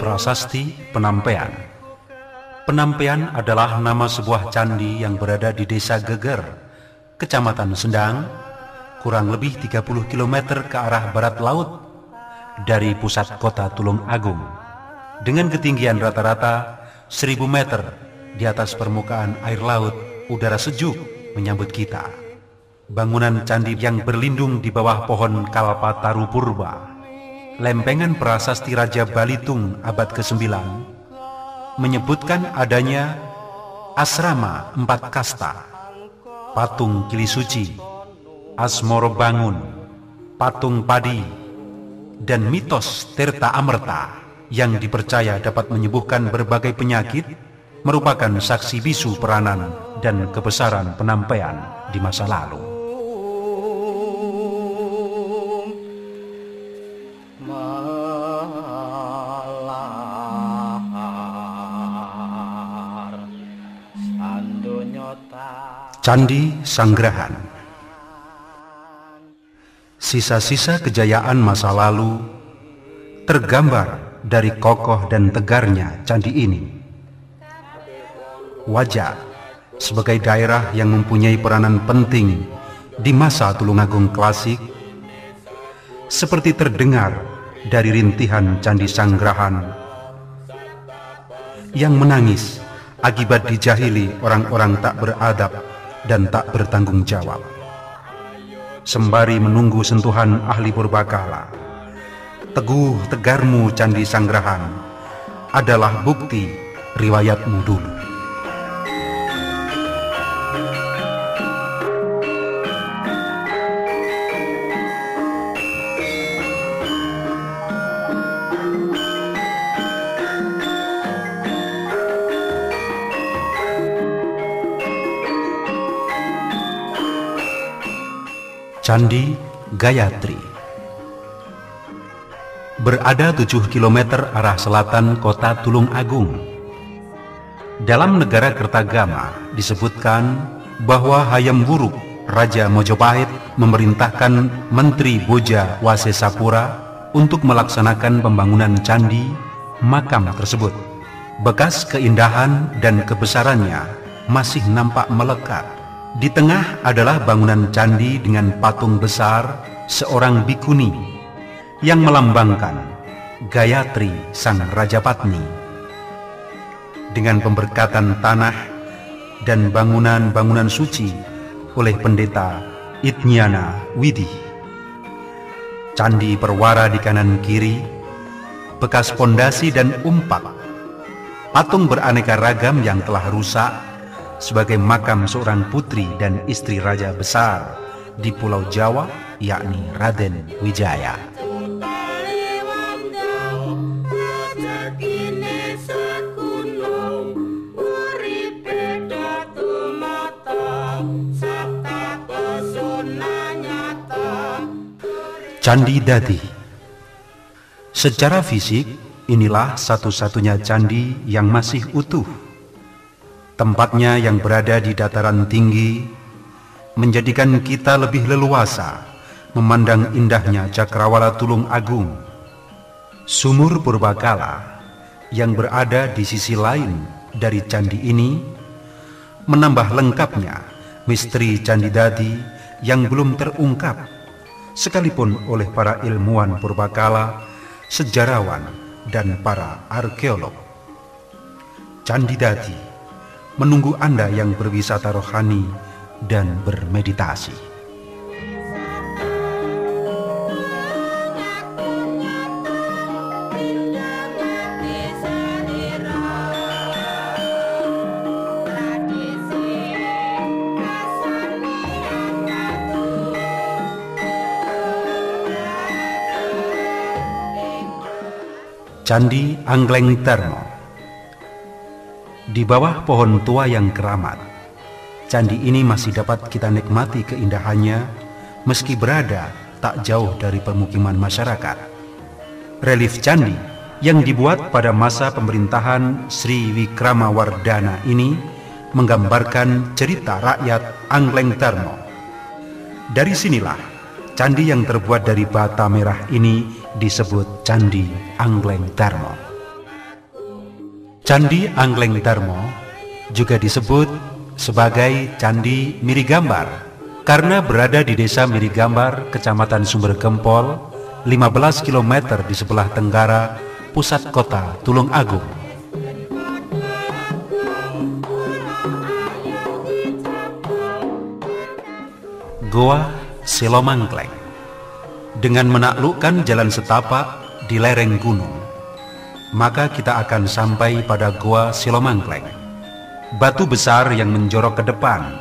Prasasti Penampean. Penampean adalah nama sebuah candi yang berada di Desa Geger, Kecamatan Sendang, kurang lebih 30 km ke arah barat laut dari pusat kota Tulung Agung, dengan ketinggian rata-rata 1000 meter di atas permukaan air laut. Udara sejuk menyambut kita. Bangunan candi yang berlindung di bawah pohon Kalpataru Purba, lempengan prasasti Raja Balitung abad ke-9, menyebutkan adanya asrama 4 kasta, patung Kili Suci, Asmoro Bangun, patung padi, dan mitos Tirta Amerta yang dipercaya dapat menyembuhkan berbagai penyakit, merupakan saksi bisu peranan dan kebesaran penampean di masa lalu. Candi Sanggrahan. Sisa-sisa kejayaan masa lalu tergambar dari kokoh dan tegarnya candi ini. Wajar sebagai daerah yang mempunyai peranan penting di masa Tulungagung klasik, seperti terdengar dari rintihan Candi Sanggrahan yang menangis akibat dijahili orang-orang tak beradab dan tak bertanggung jawab. Sembari menunggu sentuhan ahli purbakala, teguh tegarmu Candi Sanggrahan adalah bukti riwayatmu dulu. Candi Gayatri berada 7 km arah selatan kota Tulung Agung. Dalam negara Kertagama disebutkan bahwa Hayam Wuruk Raja Mojopahit memerintahkan Menteri Boja Wasesapura untuk melaksanakan pembangunan candi makam tersebut. Bekas keindahan dan kebesarannya masih nampak melekat. Di tengah adalah bangunan candi dengan patung besar seorang bikuni yang melambangkan Gayatri sang Rajapatni, dengan pemberkatan tanah dan bangunan-bangunan suci oleh pendeta Itnyana Widi. Candi perwara di kanan kiri, bekas pondasi dan umpak, patung beraneka ragam yang telah rusak sebagai makam seorang putri dan istri raja besar di Pulau Jawa, yakni Raden Wijaya. Candi Dadi. Secara fisik, inilah satu-satunya candi yang masih utuh. Tempatnya yang berada di dataran tinggi menjadikan kita lebih leluasa memandang indahnya Cakrawala Tulung Agung. Sumur purbakala yang berada di sisi lain dari candi ini menambah lengkapnya misteri Candi Dadi yang belum terungkap sekalipun oleh para ilmuwan purbakala, sejarawan, dan para arkeolog. Candi Dadi menunggu Anda yang berwisata rohani dan bermeditasi. Candi Angleng Termo. Di bawah pohon tua yang keramat, candi ini masih dapat kita nikmati keindahannya meski berada tak jauh dari permukiman masyarakat. Relief candi yang dibuat pada masa pemerintahan Sri Wikramawardhana ini menggambarkan cerita rakyat Angleng Termo. Dari sinilah candi yang terbuat dari bata merah ini disebut Candi Angleng Termo. Candi Angleng Termo juga disebut sebagai Candi Mirigambar karena berada di desa Mirigambar, Kecamatan Sumber Gempol, 15 km di sebelah tenggara pusat kota Tulung Agung. Goa Selomangkleng. Dengan menaklukkan jalan setapak di lereng gunung, maka kita akan sampai pada Goa Selomangkleng. Batu besar yang menjorok ke depan,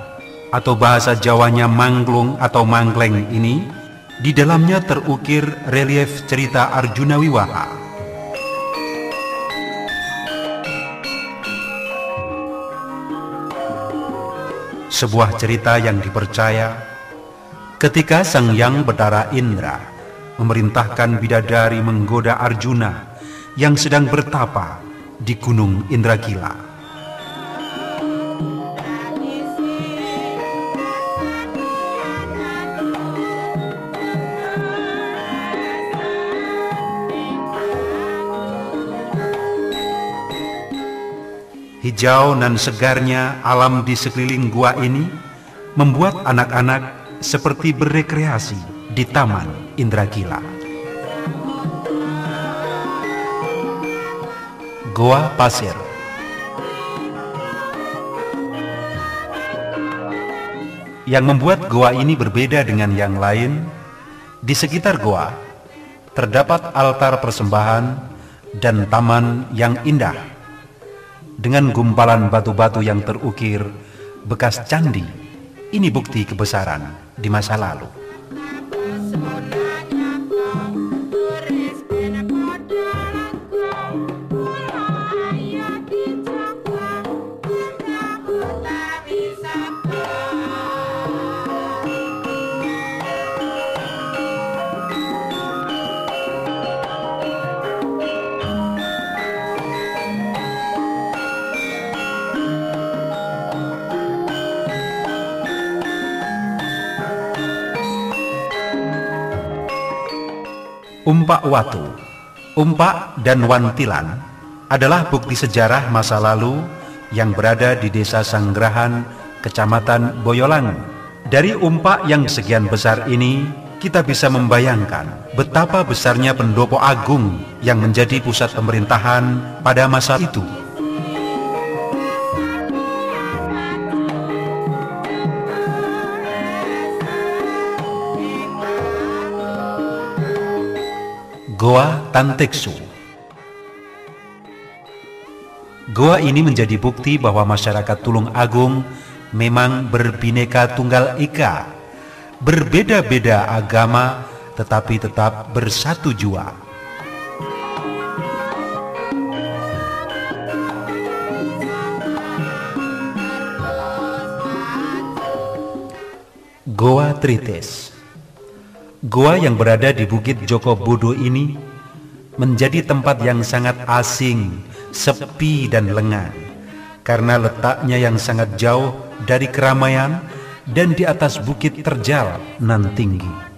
atau bahasa Jawanya mangklung atau mangkleng ini, di dalamnya terukir relief cerita Arjuna Wiwaha. Sebuah cerita yang dipercaya ketika Sang Hyang Bathara Indra memerintahkan bidadari menggoda Arjuna yang sedang bertapa di Gunung Indragila. Hijau nan segarnya alam di sekeliling gua ini membuat anak-anak seperti berekreasi di Taman Indragila. Goa Pasir. Yang membuat goa ini berbeda dengan yang lain, di sekitar goa terdapat altar persembahan dan taman yang indah dengan gumpalan batu-batu yang terukir bekas candi. Ini bukti kebesaran di masa lalu. Umpak Watu, umpak dan wantilan adalah bukti sejarah masa lalu yang berada di Desa Sanggrahan, Kecamatan Boyolangu. Dari umpak yang sekian besar ini, kita bisa membayangkan betapa besarnya pendopo agung yang menjadi pusat pemerintahan pada masa itu. Goa Tanteksu. Goa ini menjadi bukti bahwa masyarakat Tulung Agung memang berbineka tunggal ika, berbeda-beda agama tetapi tetap bersatu jua. Goa Trites. Goa yang berada di Bukit Joko Bodo ini menjadi tempat yang sangat asing, sepi dan lengang karena letaknya yang sangat jauh dari keramaian dan di atas bukit terjal nan tinggi.